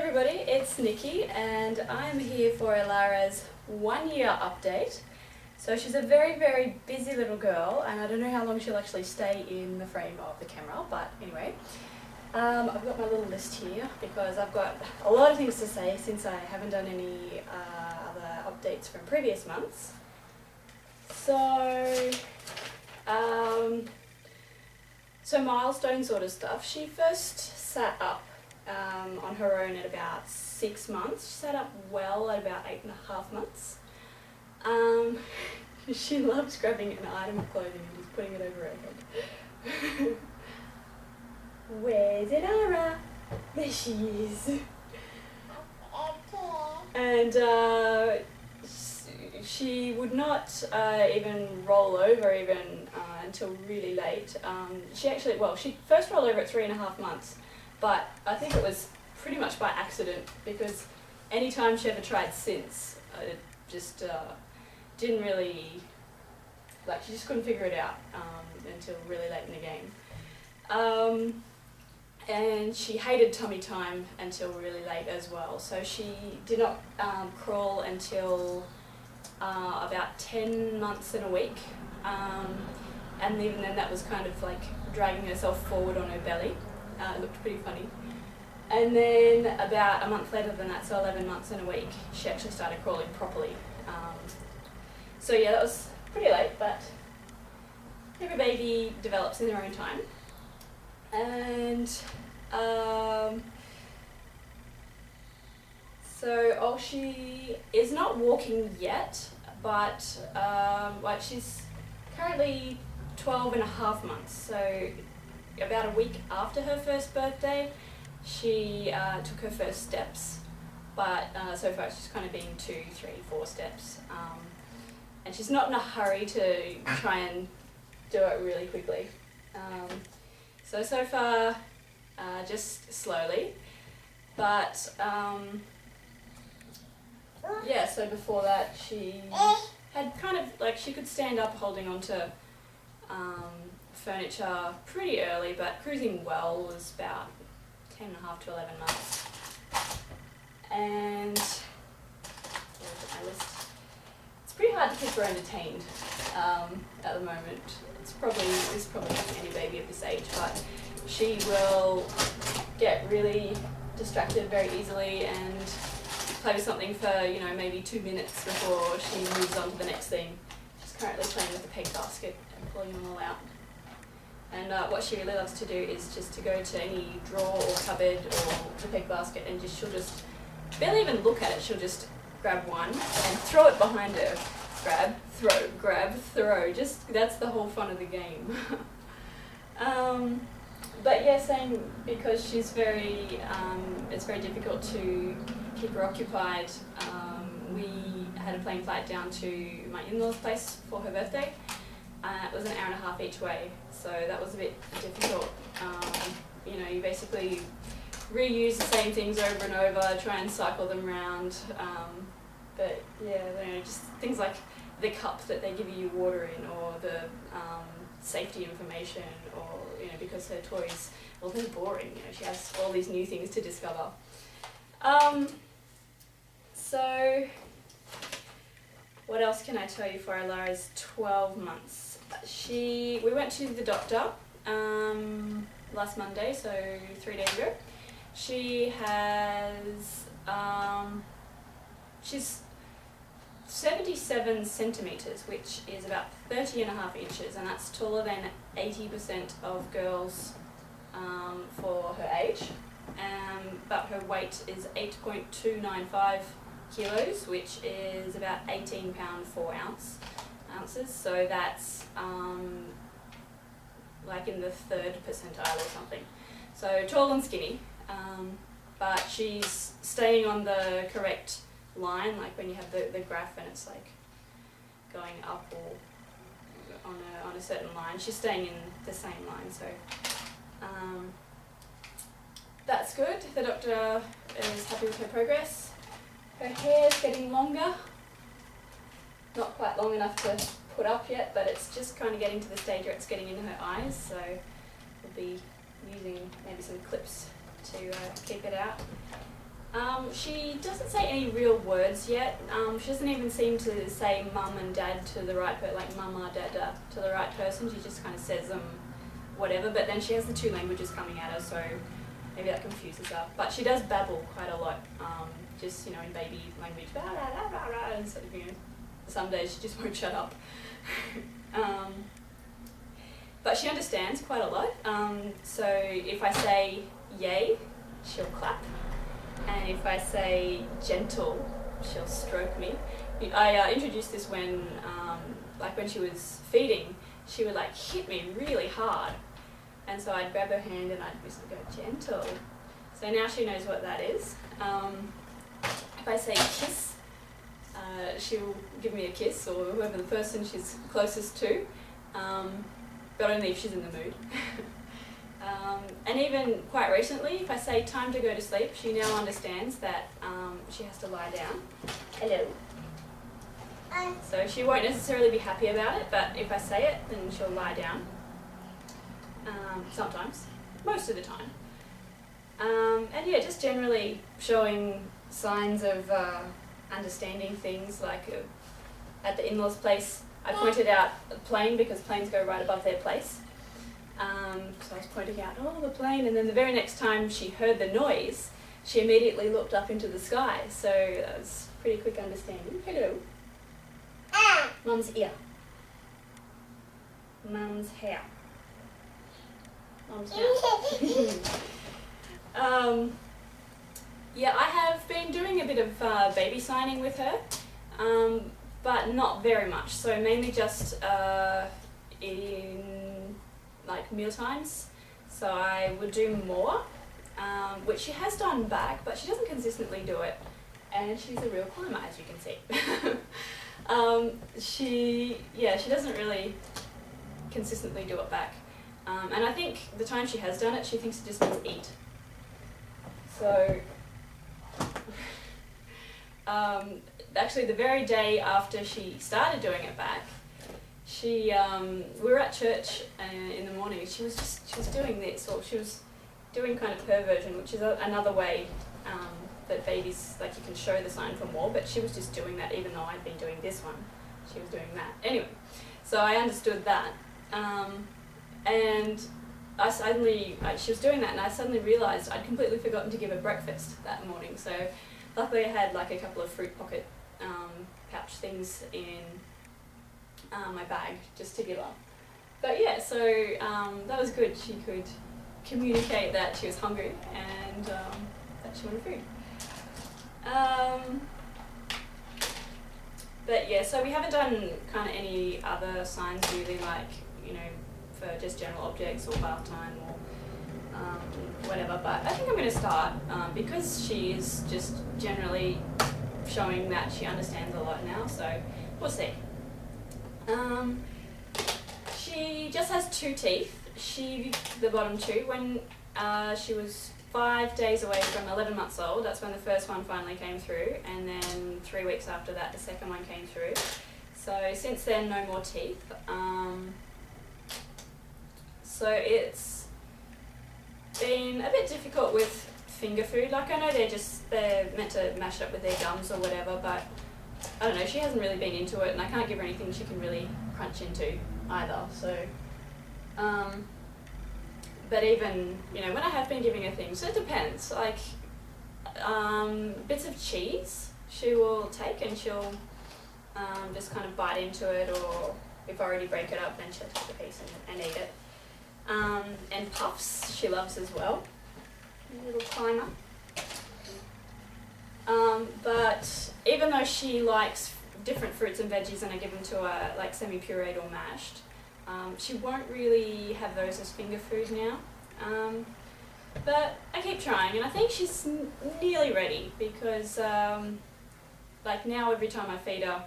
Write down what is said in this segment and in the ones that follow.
everybody, it's Nikki and I'm here for Elara's 1 year update. So she's a very, very busy little girl and I don't know how long she'll actually stay in the frame of the camera, but anyway. I've got my little list here because I've got a lot of things to say since I haven't done any other updates from previous months. So milestone sort of stuff. She first sat up on her own at about 6 months. She sat up well at about 8.5 months. She loves grabbing an item of clothing and just putting it over her head. Where's Elara? There she is. And she would not even roll over until really late. She first rolled over at 3.5 months, but I think it was pretty much by accident because any time she ever tried since, it just didn't really, she just couldn't figure it out until really late in the game. And she hated tummy time until really late as well. So she did not crawl until about 10 months and a week. And even then that was kind of like dragging herself forward on her belly. It looked pretty funny. And then about a month later than that, so 11 months and a week, she actually started crawling properly. So yeah, that was pretty late, but every baby develops in their own time. And so she is not walking yet, but she's currently 12.5 months. So about a week after her first birthday, she took her first steps. But so far she's kind of been 2, 3, 4 steps. And she's not in a hurry to try and do it really quickly. So far, just slowly, but yeah, so before that she had kind of, she could stand up holding onto furniture pretty early, but cruising well was about 10.5 to 11 months. And where's my list? It's pretty hard to keep her entertained at the moment. It's probably like any baby of this age, but she will get really distracted very easily and play with something for maybe 2 minutes before she moves on to the next thing. She's currently playing with the peg basket and pulling them all out. And what she really loves to do is just to go to any drawer or cupboard or the peg basket and she'll just barely even look at it. She'll just grab one and throw it behind her. Grab, throw, grab, throw. Just that's the whole fun of the game. But yeah, same because she's it's very difficult to keep her occupied. We had a plane flight down to my in-laws' place for her birthday. It was an hour and a half each way, so that was a bit difficult. You basically reuse the same things over and over, try and cycle them around. But yeah, just things like the cup that they give you water in, or the safety information, or because her toys, they're boring. She has all these new things to discover. So what else can I tell you for Elara's 12 months? We went to the doctor last Monday, so 3 days ago. She has she's 77 centimetres, which is about 30.5 inches, and that's taller than 80% of girls for her age. But her weight is 8.295 kilos, which is about 18 pound 4 ounces. So that's like in the 3rd percentile or something. So tall and skinny, but she's staying on the correct line, like when you have the graph and it's like going up or on a certain line. She's staying in the same line, so that's good. The doctor is happy with her progress. Her hair's getting longer, not quite long enough to put up yet, but it's just kind of getting to the stage where it's getting into her eyes, so we'll be using maybe some clips to keep it out. She doesn't say any real words yet. She doesn't even seem to say mum and dad to the right person, like mama, dada to the right person. She just kind of says them whatever, but then she has the two languages coming at her, so maybe that confuses her. But she does babble quite a lot, just, in baby language, blah, blah, blah, blah, blah, and sort of, some days she just won't shut up. But she understands quite a lot. So if I say yay, she'll clap. And if I say gentle, she'll stroke me. I introduced this when she was feeding, she would hit me really hard. And so I'd grab her hand and I'd just go gentle. So now she knows what that is. If I say kiss, she'll give me a kiss, or whoever the person she's closest to, but only if she's in the mood. And even quite recently, if I say time to go to sleep, she now understands that she has to lie down. Hello. So she won't necessarily be happy about it, but if I say it, then she'll lie down. Sometimes, most of the time. And yeah, just generally showing signs of understanding things, at the in-laws' place, I pointed out a plane because planes go right above their place. So I was pointing out, the plane, and then the very next time she heard the noise, she immediately looked up into the sky. So that was pretty quick understanding. Hello. Mum's ear. Mum's hair. Mum's mouth. Yeah, I have been doing a bit of baby signing with her, but not very much. So mainly just in meal times. So I would do more, which she has done back, but she doesn't consistently do it. And she's a real climber, as you can see. She doesn't really consistently do it back. And I think the time she has done it, she thinks it just means eat. So, actually the very day after she started doing it back, we were at church in the morning. She was doing this, or she was doing kind of her version, which is another way that babies, you can show the sign for more, but she was just doing that even though I'd been doing this one. She was doing that. Anyway, so I understood that. And I suddenly, she was doing that, and I suddenly realised I'd completely forgotten to give her breakfast that morning. So luckily I had a couple of fruit pocket pouch things in my bag just to give her. But yeah, so that was good. She could communicate that she was hungry and that she wanted food. But yeah, so we haven't done kind of any other signs really, for just general objects or bath time or whatever. But I think I'm going to start because she's just generally showing that she understands a lot now. So we'll see. She just has 2 teeth. The bottom 2, when she was 5 days away from 11 months old, that's when the first one finally came through, and then 3 weeks after that the second one came through. So since then, no more teeth. So it's been a bit difficult with finger food. I know they're meant to mash it up with their gums or whatever, but I don't know, she hasn't really been into it, and I can't give her anything she can really crunch into either. So but even, when I have been giving her things, it depends. Bits of cheese she will take, and she'll just kind of bite into it, or if I already break it up, then she'll take a piece and eat it. And puffs she loves as well. A little climber. But even though she likes different fruits and veggies and I give them to her semi-pureed or mashed, she won't really have those as finger food now. But I keep trying, and I think she's nearly ready because now every time I feed her,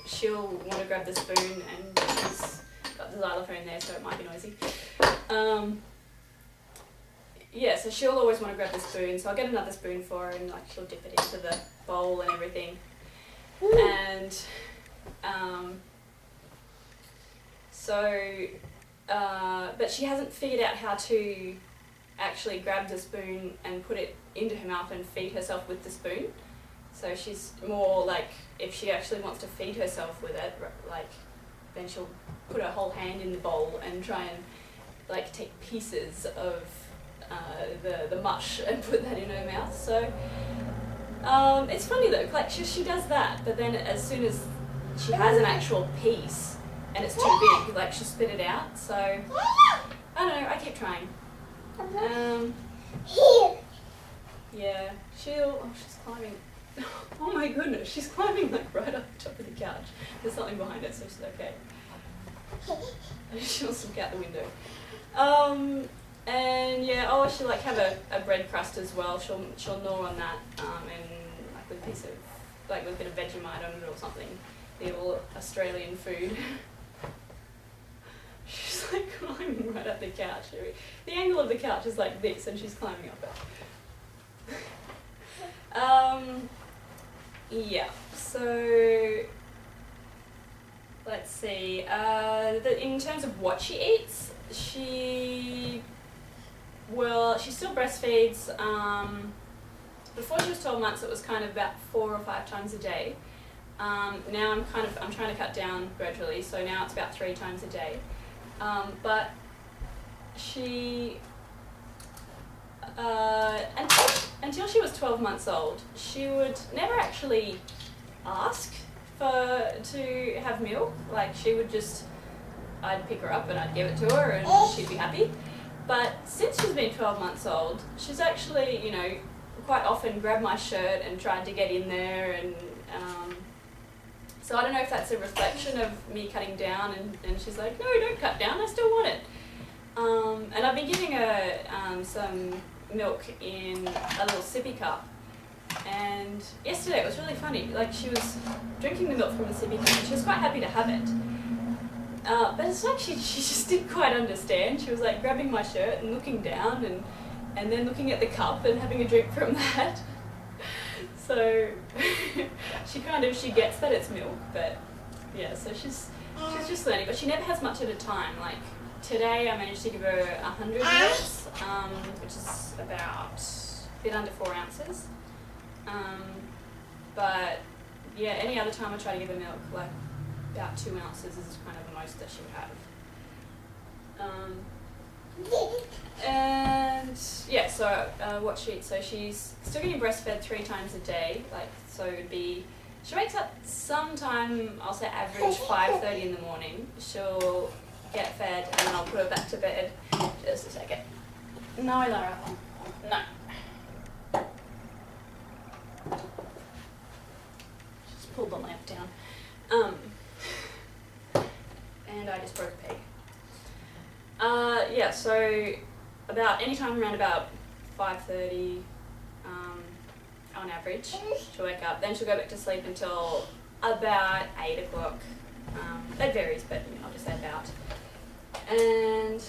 she'll want to grab the spoon, and she's got the xylophone there, so it might be noisy. So she'll always want to grab the spoon, so I'll get another spoon for her, and she'll dip it into the bowl and everything. Ooh. And but she hasn't figured out how to actually grab the spoon and put it into her mouth and feed herself with the spoon. So she's more like, if she actually wants to feed herself with it, like, then she'll put her whole hand in the bowl and try and like take pieces of the mush and put that in her mouth. So it's funny though, like she does that, but then as soon as she has an actual piece and it's too big, like she'll spit it out. So I don't know, I keep trying. Yeah, she's climbing. Oh my goodness, she's climbing like right up the top of the couch. There's something behind it, so she's okay. She wants to look out the window. And yeah, she'll like have a bread crust as well. She'll gnaw on that, and like with a piece of, like with a bit of Vegemite on it or something. The all Australian food. She's like climbing right up the couch. The angle of the couch is like this, and she's climbing up it. Yeah, so let's see. In terms of what she eats, she still breastfeeds. Before she was 12 months, it was kind of about 4 or 5 times a day. Now I'm trying to cut down gradually, so now it's about 3 times a day. But she, until she was 12 months old, she would never actually ask to have milk. Like she would just, I'd pick her up and I'd give it to her and she'd be happy. But since she's been 12 months old, she's actually, quite often grabbed my shirt and tried to get in there, and so I don't know if that's a reflection of me cutting down, and she's like, no, don't cut down, I still want it. And I've been giving her some milk in a little sippy cup, and yesterday it was really funny. Like she was drinking the milk from the sippy cup and she was quite happy to have it. But it's like she just didn't quite understand. She was like grabbing my shirt and looking down and then looking at the cup and having a drink from that. So she gets that it's milk, but yeah, so she's just learning, but she never has much at a time. Like today I managed to give her 100 units, which is about a bit under 4 ounces. But yeah, any other time I try to give her milk, like about 2 ounces is kind of the most that she would have. And yeah, so what she eats, so she's still getting breastfed 3 times a day, like, so it would be, she wakes up sometime, I'll say average 5:30 in the morning. She'll get fed and then I'll put her back to bed. Just a second. No, Elara. No. Just pulled the lamp down. And I just broke a peg. Yeah, so about any time around about 5:30 on average, she'll wake up. Then she'll go back to sleep until about 8 o'clock. That varies, but I'll just say about. And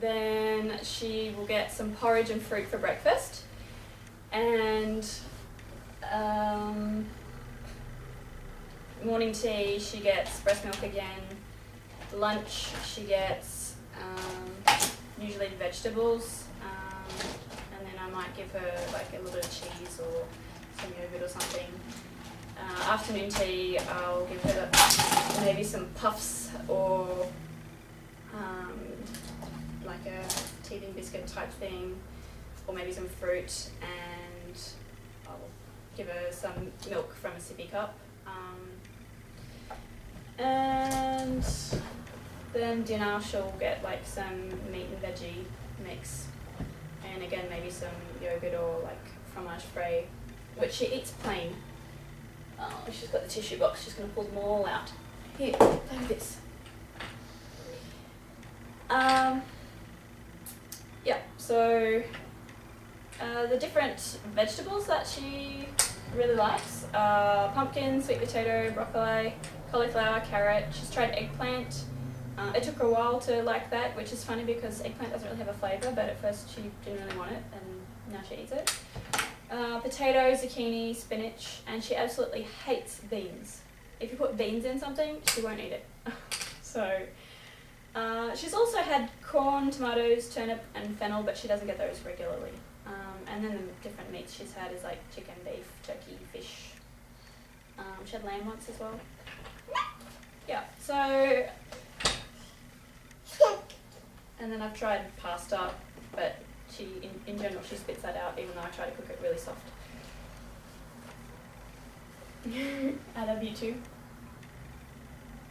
then she will get some porridge and fruit for breakfast. And morning tea, she gets breast milk again. Lunch, she gets usually vegetables, and then I might give her like a little bit of cheese or some yogurt or something. Afternoon tea, I'll give her maybe some puffs or like a teething biscuit type thing, or maybe some fruit, and I'll give her some milk from a sippy cup. And then dinner, she'll get like some meat and veggie mix, and again maybe some yogurt or like fromage frais, which she eats plain. Oh, she's got the tissue box, she's going to pull them all out. Here, play with this. Yeah, so the different vegetables that she really likes are pumpkin, sweet potato, broccoli, cauliflower, carrot. She's tried eggplant. It took her a while to like that, which is funny because eggplant doesn't really have a flavour, but at first she didn't really want it, and now she eats it. Potato, zucchini, spinach, and she absolutely hates beans. If you put beans in something, she won't eat it. So She's also had corn, tomatoes, turnip, and fennel, but she doesn't get those regularly. And then the different meats she's had is like chicken, beef, turkey, fish. She had lamb once as well. Yeah, so. And then I've tried pasta, but in general, she spits that out, even though I try to cook it really soft. I love you too.